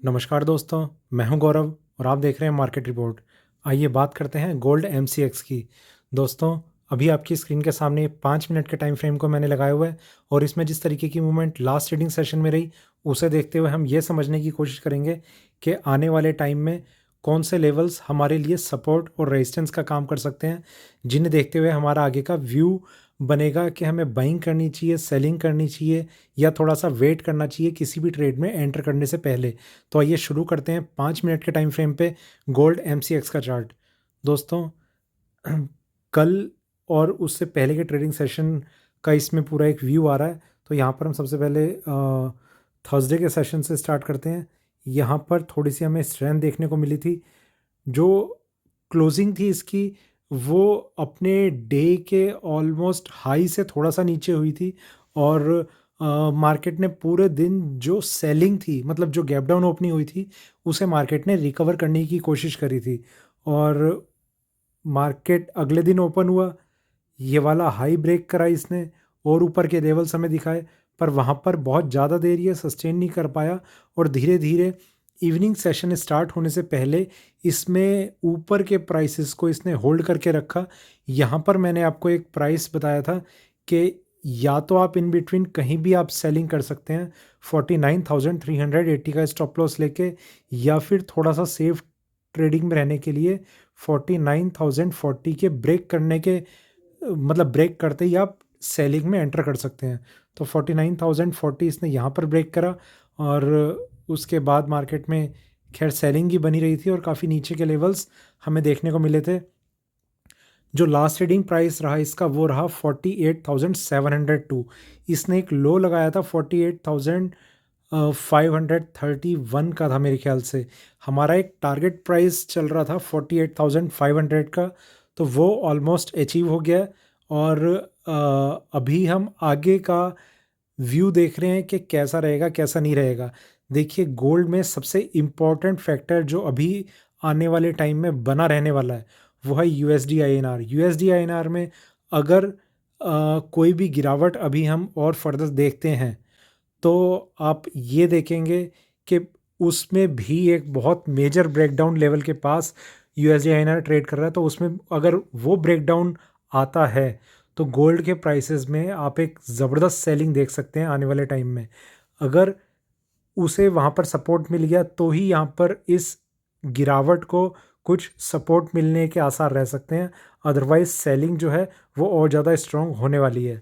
नमस्कार दोस्तों, मैं हूं गौरव और आप देख रहे हैं मार्केट रिपोर्ट। आइए बात करते हैं गोल्ड एमसीएक्स की। दोस्तों, अभी आपकी स्क्रीन के सामने 5 मिनट के टाइम फ्रेम को मैंने लगाया हुआ है और इसमें जिस तरीके की मूवमेंट लास्ट ट्रेडिंग सेशन में रही, उसे देखते हुए हम ये समझने की कोशिश करेंगे कि आने वाले टाइम में कौन से लेवल्स हमारे लिए सपोर्ट और रेजिस्टेंस का काम कर सकते हैं, जिन्हें देखते हुए हमारा आगे का व्यू बनेगा कि हमें बाइंग करनी चाहिए, सेलिंग करनी चाहिए या थोड़ा सा वेट करना चाहिए किसी भी ट्रेड में एंटर करने से पहले। तो आइए शुरू करते हैं 5 मिनट के टाइम फ्रेम पे गोल्ड एमसीएक्स का चार्ट। दोस्तों, कल और उससे पहले के ट्रेडिंग सेशन का इसमें पूरा एक व्यू आ रहा है। तो यहाँ पर हम सबसे पहले थर्सडे के सेशन से स्टार्ट करते हैं। यहाँ पर थोड़ी सी हमें स्ट्रेंथ देखने को मिली थी। जो क्लोजिंग थी इसकी, वो अपने डे के ऑलमोस्ट हाई से थोड़ा सा नीचे हुई थी और मार्केट ने पूरे दिन जो सेलिंग थी, मतलब जो गैप डाउन ओपनिंग हुई थी, उसे मार्केट ने रिकवर करने की कोशिश करी थी। और मार्केट अगले दिन ओपन हुआ, ये वाला हाई ब्रेक करा इसने और ऊपर के लेवल्स हमें दिखाए, पर वहाँ पर बहुत ज़्यादा देर ये सस्टेन नहीं कर पाया और धीरे धीरे इवनिंग सेशन स्टार्ट होने से पहले इसमें ऊपर के प्राइसेस को इसने होल्ड करके रखा। यहाँ पर मैंने आपको एक प्राइस बताया था कि या तो आप इन बिटवीन कहीं भी आप सेलिंग कर सकते हैं 49,380 का स्टॉप लॉस लेके, या फिर थोड़ा सा सेफ ट्रेडिंग में रहने के लिए 49,040 के ब्रेक करने के, मतलब ब्रेक करते ही आप सेलिंग में एंटर कर सकते हैं। तो 49,040 इसने यहाँ पर ब्रेक करा और उसके बाद मार्केट में खैर सेलिंग ही बनी रही थी और काफ़ी नीचे के लेवल्स हमें देखने को मिले थे। जो लास्ट ट्रेडिंग प्राइस रहा इसका वो रहा 48,702। इसने एक लो लगाया था 48,531 का था मेरे ख्याल से। हमारा एक टारगेट प्राइस चल रहा था 48,500 का, तो वो ऑलमोस्ट अचीव हो गया। और अभी हम आगे का व्यू देख रहे हैं कि कैसा रहेगा कैसा नहीं रहेगा। देखिए, गोल्ड में सबसे इम्पॉर्टेंट फैक्टर जो अभी आने वाले टाइम में बना रहने वाला है वो है यूएसडी आईएनआर। यूएसडी आईएनआर में अगर कोई भी गिरावट अभी हम और फर्दर देखते हैं तो आप ये देखेंगे कि उसमें भी एक बहुत मेजर ब्रेकडाउन लेवल के पास यूएसडी आईएनआर ट्रेड कर रहा है। तो उसमें अगर वो ब्रेकडाउन आता है तो गोल्ड के प्राइसेस में आप एक ज़बरदस्त सेलिंग देख सकते हैं आने वाले टाइम में। अगर उसे वहाँ पर सपोर्ट मिल गया तो ही यहाँ पर इस गिरावट को कुछ सपोर्ट मिलने के आसार रह सकते हैं, अदरवाइज सेलिंग जो है वो और ज़्यादा स्ट्रॉन्ग होने वाली है।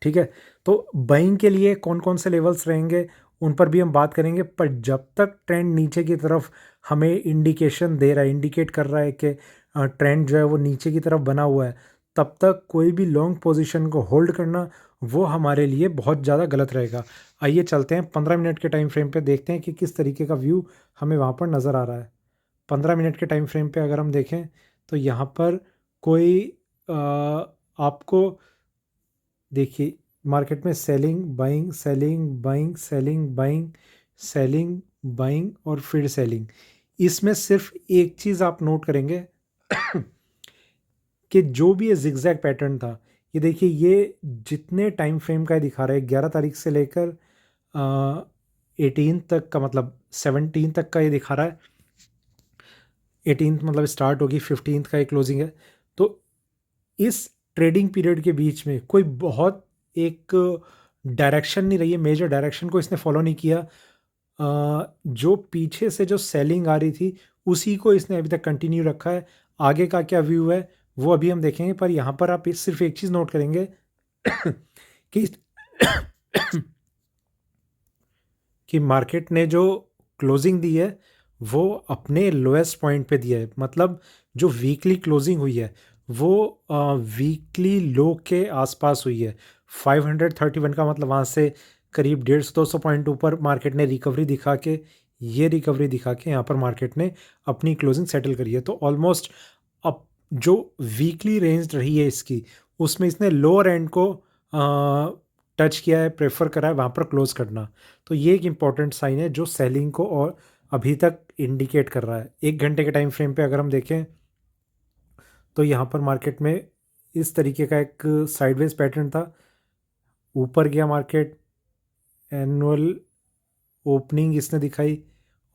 ठीक है, तो बाइंग के लिए कौन कौन से लेवल्स रहेंगे उन पर भी हम बात करेंगे, पर जब तक ट्रेंड नीचे की तरफ हमें इंडिकेशन दे रहा है, इंडिकेट कर रहा है कि ट्रेंड जो है वो नीचे की तरफ बना हुआ है, तब तक कोई भी लॉन्ग पोजीशन को होल्ड करना वो हमारे लिए बहुत ज़्यादा गलत रहेगा। आइए चलते हैं 15 मिनट के टाइम फ्रेम पे, देखते हैं कि किस तरीके का व्यू हमें वहाँ पर नज़र आ रहा है। 15 मिनट के टाइम फ्रेम पे अगर हम देखें तो यहाँ पर कोई आपको देखिए, मार्केट में selling buying selling buying selling buying selling buying और फिर सेलिंग। इसमें सिर्फ एक चीज़ आप नोट करेंगे कि जो भी ये जिगजैग पैटर्न था, ये देखिए, ये जितने टाइम फ्रेम का ये दिखा रहा है 11 तारीख से लेकर 18 तक का, मतलब 17 तक का ये दिखा रहा है। 18 मतलब स्टार्ट होगी, 15 का एक क्लोजिंग है। तो इस ट्रेडिंग पीरियड के बीच में कोई बहुत एक डायरेक्शन नहीं रही है, मेजर डायरेक्शन को इसने फॉलो नहीं किया। जो पीछे से जो सेलिंग आ रही थी उसी को इसने अभी तक कंटिन्यू रखा है। आगे का क्या व्यू है वो अभी हम देखेंगे, पर यहाँ पर आप सिर्फ एक चीज़ नोट करेंगे कि कि मार्केट ने जो क्लोजिंग दी है वो अपने लोएस्ट पॉइंट पे दिया है। मतलब जो वीकली क्लोजिंग हुई है वो वीकली लो के आसपास हुई है। 531 का मतलब वहाँ से करीब 150-200 पॉइंट ऊपर मार्केट ने रिकवरी दिखा के, ये रिकवरी दिखा के यहाँ पर मार्केट ने अपनी क्लोजिंग सेटल करी है। तो ऑलमोस्ट अब जो वीकली रेंज रही है इसकी, उसमें इसने लोअर एंड को टच किया है, प्रेफर करा है वहाँ पर क्लोज करना। तो ये एक इम्पॉर्टेंट साइन है जो सेलिंग को और अभी तक इंडिकेट कर रहा है। 1 घंटे के टाइम फ्रेम पे अगर हम देखें तो यहाँ पर मार्केट में इस तरीके का एक साइडवेज पैटर्न था। ऊपर गया मार्केट, एनुअल ओपनिंग इसने दिखाई,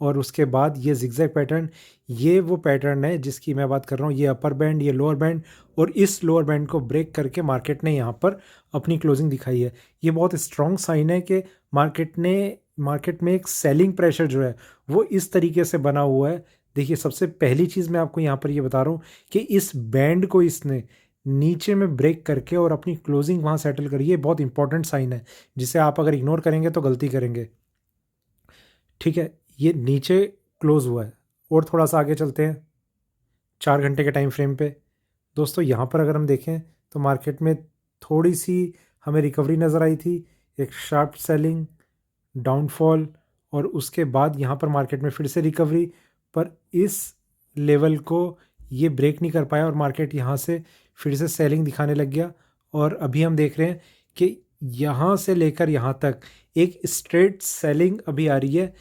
और उसके बाद ये जिगजैग पैटर्न, ये वो पैटर्न है जिसकी मैं बात कर रहा हूँ। ये अपर बैंड, ये लोअर बैंड, और इस लोअर बैंड को ब्रेक करके मार्केट ने यहाँ पर अपनी क्लोजिंग दिखाई है। ये बहुत स्ट्रॉन्ग साइन है कि मार्केट में एक सेलिंग प्रेशर जो है वो इस तरीके से बना हुआ है। देखिए, सबसे पहली चीज़ मैं आपको यहाँ पर ये बता रहा हूँ कि इस बैंड को इसने नीचे में ब्रेक करके और अपनी क्लोजिंग वहाँ सेटल करी है। बहुत इंपॉर्टेंट साइन है जिसे आप अगर इग्नोर करेंगे तो गलती करेंगे। ठीक है, ये नीचे क्लोज हुआ है। और थोड़ा सा आगे चलते हैं 4 घंटे के टाइम फ्रेम पे। दोस्तों, यहाँ पर अगर हम देखें तो मार्केट में थोड़ी सी हमें रिकवरी नज़र आई थी, एक शार्प सेलिंग, डाउनफॉल, और उसके बाद यहाँ पर मार्केट में फिर से रिकवरी, पर इस लेवल को ये ब्रेक नहीं कर पाया और मार्केट यहाँ से फिर से सेलिंग दिखाने लग गया। और अभी हम देख रहे हैं कि यहाँ से लेकर यहाँ तक एक स्ट्रेट सेलिंग अभी आ रही है।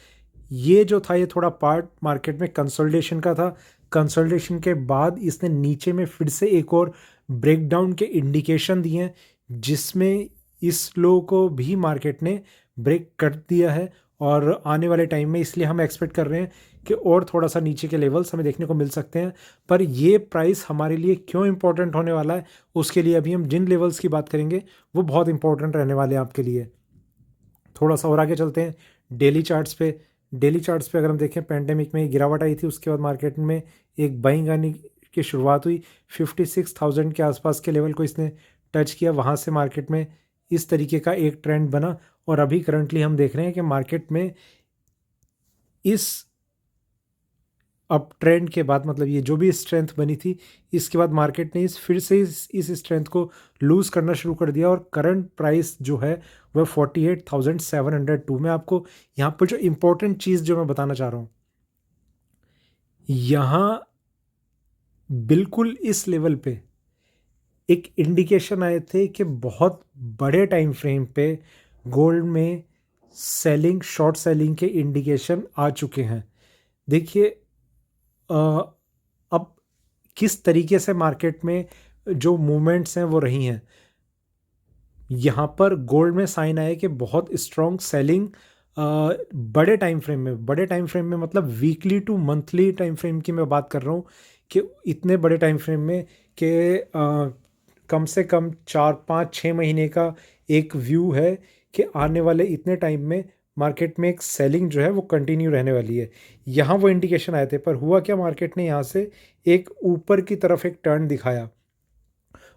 ये जो था ये थोड़ा पार्ट मार्केट में कंसोलिडेशन का था। कंसोलिडेशन के बाद इसने नीचे में फिर से एक और ब्रेकडाउन के इंडिकेशन दिए हैं, जिसमें इस लो को भी मार्केट ने ब्रेक कर दिया है। और आने वाले टाइम में इसलिए हम एक्सपेक्ट कर रहे हैं कि और थोड़ा सा नीचे के लेवल्स हमें देखने को मिल सकते हैं। पर ये प्राइस हमारे लिए क्यों इंपॉर्टेंट होने वाला है, उसके लिए अभी हम जिन लेवल्स की बात करेंगे वो बहुत इंपॉर्टेंट रहने वाले हैं आपके लिए। थोड़ा सा और आगे चलते हैं डेली चार्ट्स पे। डेली चार्ट्स पे अगर हम देखें, पैंडेमिक में गिरावट आई थी, उसके बाद मार्केट में एक बाइंग आने की शुरुआत हुई। 56,000 के आसपास के लेवल को इसने टच किया, वहाँ से मार्केट में इस तरीके का एक ट्रेंड बना। और अभी करंटली हम देख रहे हैं कि मार्केट में इस अप ट्रेंड के बाद, मतलब ये जो भी स्ट्रेंथ बनी थी, इसके बाद मार्केट ने फिर से इस स्ट्रेंथ को लूज़ करना शुरू कर दिया और करंट प्राइस जो है वह 48,702 में। आपको यहाँ पर जो इम्पोर्टेंट चीज़ जो मैं बताना चाह रहा हूँ, यहाँ बिल्कुल इस लेवल पे एक इंडिकेशन आए थे कि बहुत बड़े टाइम फ्रेम पे गोल्ड में सेलिंग, शॉर्ट सेलिंग के इंडिकेशन आ चुके हैं। देखिए, अब किस तरीके से मार्केट में जो मूवमेंट्स हैं वो रही हैं। यहाँ पर गोल्ड में साइन आया कि बहुत स्ट्रॉन्ग सेलिंग बड़े टाइम फ्रेम में मतलब weekly to monthly time frame की मैं बात कर रहा हूँ कि इतने बड़े टाइम फ्रेम में कि कम से कम 4, 5, 6 महीने का एक व्यू है कि आने वाले इतने टाइम में मार्केट में एक सेलिंग जो है वो कंटिन्यू रहने वाली है। यहाँ वो इंडिकेशन आए थे, पर हुआ क्या, मार्केट ने यहाँ से एक ऊपर की तरफ एक टर्न दिखाया।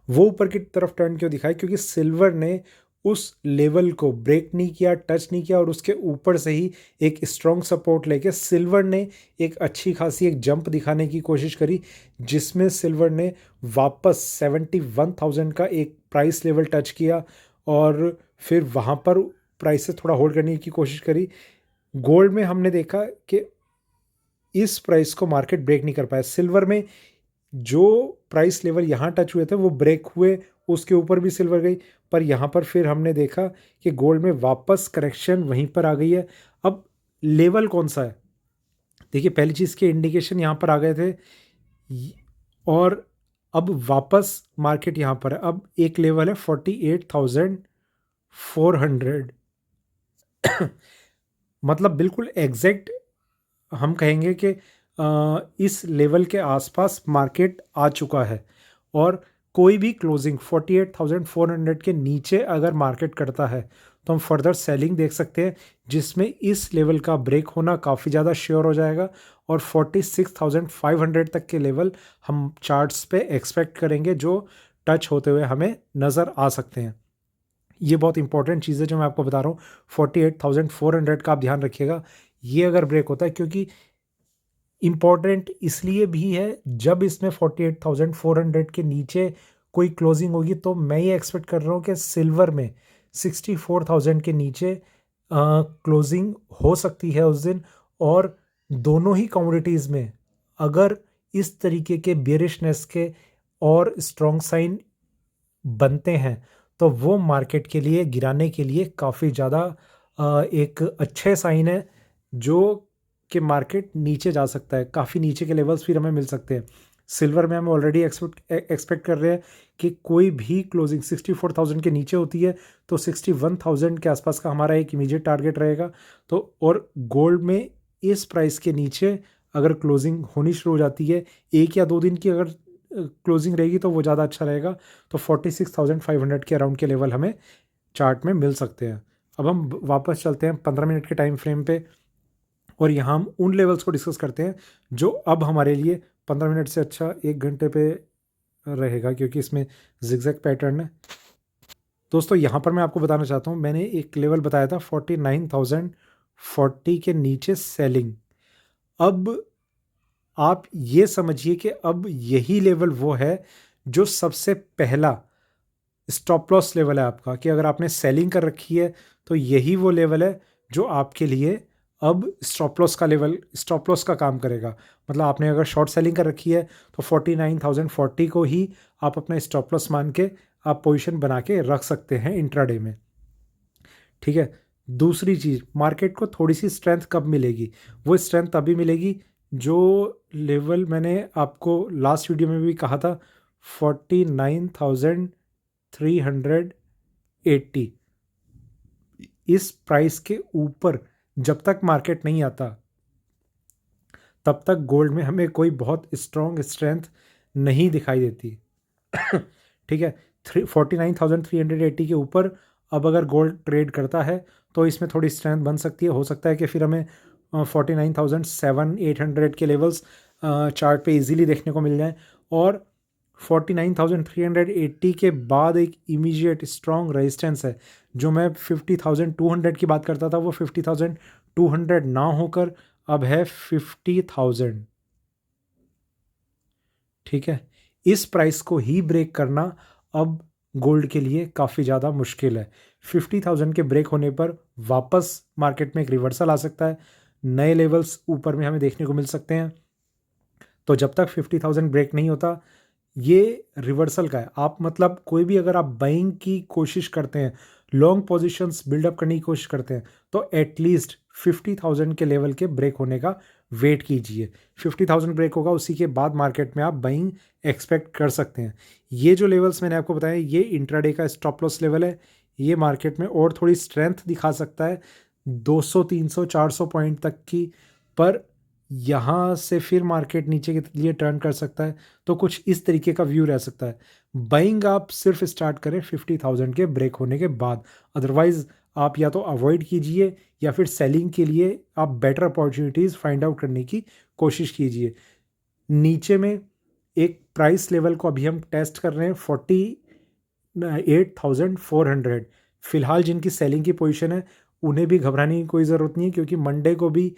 वो ऊपर की तरफ टर्न क्यों दिखाया? क्योंकि सिल्वर ने उस लेवल को ब्रेक नहीं किया, टच नहीं किया, और उसके ऊपर से ही एक स्ट्रॉन्ग सपोर्ट लेके सिल्वर ने एक अच्छी खासी एक जंप दिखाने की कोशिश करी, जिसमें सिल्वर ने वापस 71,000 का एक प्राइस लेवल टच किया और फिर वहाँ पर प्राइस से थोड़ा होल्ड करने की कोशिश करी। गोल्ड में हमने देखा कि इस प्राइस को मार्केट ब्रेक नहीं कर पाया। सिल्वर में जो प्राइस लेवल यहाँ टच हुए थे वो ब्रेक हुए, उसके ऊपर भी सिल्वर गई, पर यहाँ पर फिर हमने देखा कि गोल्ड में वापस करेक्शन वहीं पर आ गई है। अब लेवल कौन सा है? देखिए, पहली चीज़ के इंडिकेशन यहाँ पर आ गए थे और अब वापस मार्केट यहाँ पर है। अब एक लेवल है 48,400 मतलब बिल्कुल एग्जैक्ट हम कहेंगे कि इस लेवल के आसपास मार्केट आ चुका है। और कोई भी क्लोजिंग 48,400 के नीचे अगर मार्केट करता है तो हम फर्दर सेलिंग देख सकते हैं, जिसमें इस लेवल का ब्रेक होना काफ़ी ज़्यादा श्योर हो जाएगा और 46,500 तक के लेवल हम चार्ट्स पे एक्सपेक्ट करेंगे, जो टच होते हुए हमें नज़र आ सकते हैं। ये बहुत इंपॉर्टेंट चीज़ है जो मैं आपको बता रहा हूँ। 48,400 का आप ध्यान रखिएगा, ये अगर ब्रेक होता है, क्योंकि इम्पॉर्टेंट इसलिए भी है, जब इसमें 48,400 के नीचे कोई क्लोजिंग होगी तो मैं ये एक्सपेक्ट कर रहा हूँ कि सिल्वर में 64,000 के नीचे क्लोजिंग हो सकती है उस दिन। और दोनों ही कमोडिटीज़ में अगर इस तरीके के बेरिशनेस के और स्ट्रॉन्ग साइन बनते हैं तो वो मार्केट के लिए गिराने के लिए काफ़ी ज़्यादा एक अच्छे साइन है, जो कि मार्केट नीचे जा सकता है, काफ़ी नीचे के लेवल्स फिर हमें मिल सकते हैं। सिल्वर में हम ऑलरेडी एक्सपेक्ट कर रहे हैं कि कोई भी क्लोजिंग 64,000 के नीचे होती है तो 61,000 के आसपास का हमारा एक इमीडिएट टारगेट रहेगा। तो और गोल्ड में इस प्राइस के नीचे अगर क्लोजिंग होनी शुरू हो जाती है, 1 या 2 दिन की अगर क्लोजिंग रहेगी तो वो ज़्यादा अच्छा रहेगा। तो 46,500 के अराउंड के लेवल हमें चार्ट में मिल सकते हैं। अब हम वापस चलते हैं 15 मिनट के टाइम फ्रेम पे, और यहाँ हम उन लेवल्स को डिस्कस करते हैं जो अब हमारे लिए 15 मिनट से अच्छा 1 घंटे पे रहेगा, क्योंकि इसमें जिगजैग पैटर्न है। दोस्तों यहाँ पर मैं आपको बताना चाहता हूँ, मैंने एक लेवल बताया था 49,040 के नीचे सेलिंग। अब आप ये समझिए कि अब यही लेवल वो है जो सबसे पहला स्टॉप लॉस लेवल है आपका, कि अगर आपने सेलिंग कर रखी है तो यही वो लेवल है जो आपके लिए अब स्टॉप लॉस का काम करेगा। मतलब आपने अगर शॉर्ट सेलिंग कर रखी है तो 49,040 को ही आप अपना स्टॉप लॉस मान के आप पोजीशन बना के रख सकते हैं इंट्राडे में। ठीक है। दूसरी चीज़, मार्केट को थोड़ी सी स्ट्रेंथ कब मिलेगी? वो स्ट्रेंथ तभी मिलेगी जो लेवल मैंने आपको लास्ट वीडियो में भी कहा था, 49,380। इस प्राइस के ऊपर जब तक मार्केट नहीं आता तब तक गोल्ड में हमें कोई बहुत स्ट्रॉन्ग स्ट्रेंथ नहीं दिखाई देती। ठीक है। 49,380 के ऊपर अब अगर गोल्ड ट्रेड करता है तो इसमें थोड़ी स्ट्रेंथ बन सकती है। हो सकता है कि फिर हमें 49,700-800 के लेवल्स चार्ट पे इजीली देखने को मिल जाएं, और 49,380 के बाद एक इमीडिएट स्ट्रॉन्ग रेजिस्टेंस है जो मैं 50,200 की बात करता था, वो 50,200 ना होकर अब है 50,000। ठीक है। इस प्राइस को ही ब्रेक करना अब गोल्ड के लिए काफ़ी ज़्यादा मुश्किल है। 50,000 के ब्रेक होने पर वापस मार्केट में एक रिवर्सल आ सकता है, नए लेवल्स ऊपर में हमें देखने को मिल सकते हैं। तो जब तक 50,000 ब्रेक नहीं होता, ये रिवर्सल का है। आप मतलब कोई भी अगर आप बाइंग की कोशिश करते हैं, लॉन्ग पोजीशंस बिल्डअप करने की कोशिश करते हैं, तो एटलीस्ट 50,000 के लेवल के ब्रेक होने का वेट कीजिए। 50,000 ब्रेक होगा, उसी के बाद मार्केट में आप बाइंग एक्सपेक्ट कर सकते हैं। ये जो लेवल्स मैंने आपको बताया, ये इंट्राडे का स्टॉप लॉस लेवल है। ये मार्केट में और थोड़ी स्ट्रेंथ दिखा सकता है 200, 300, 400 पॉइंट तक की, पर यहाँ से फिर मार्केट नीचे के लिए टर्न कर सकता है। तो कुछ इस तरीके का व्यू रह सकता है। बाइंग आप सिर्फ स्टार्ट करें 50,000 के ब्रेक होने के बाद, अदरवाइज आप या तो अवॉइड कीजिए या फिर सेलिंग के लिए आप बेटर अपॉर्चुनिटीज़ फाइंड आउट करने की कोशिश कीजिए। नीचे में एक प्राइस लेवल को अभी हम टेस्ट कर रहे हैं 48,400। फिलहाल जिनकी सेलिंग की पोजीशन है उन्हें भी घबराने की कोई ज़रूरत नहीं है, क्योंकि मंडे को भी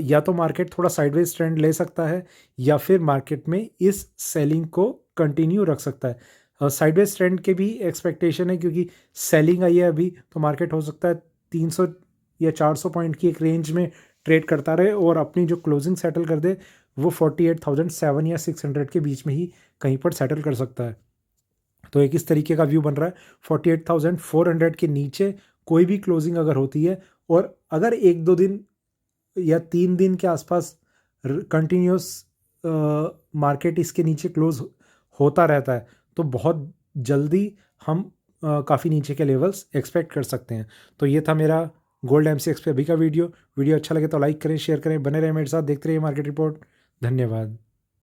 या तो मार्केट थोड़ा साइडवेज ट्रेंड ले सकता है या फिर मार्केट में इस सेलिंग को कंटिन्यू रख सकता है। साइडवेज ट्रेंड के भी एक्सपेक्टेशन है, क्योंकि सेलिंग आई है अभी, तो मार्केट हो सकता है 300 या 400 पॉइंट की एक रेंज में ट्रेड करता रहे और अपनी जो क्लोजिंग सेटल कर दे वो 48,700 या 600 के बीच में ही कहीं पर सेटल कर सकता है। तो एक इस तरीके का व्यू बन रहा है। 48,400 के नीचे कोई भी क्लोजिंग अगर होती है, और अगर 1-2 दिन या 3 दिन के आसपास कंटिन्यूस मार्केट इसके नीचे क्लोज होता रहता है, तो बहुत जल्दी हम काफ़ी नीचे के लेवल्स एक्सपेक्ट कर सकते हैं। तो ये था मेरा गोल्ड MCX पे अभी का वीडियो अच्छा लगे तो लाइक करें, शेयर करें, बने रहें मेरे साथ, देखते रहिए मार्केट रिपोर्ट। धन्यवाद।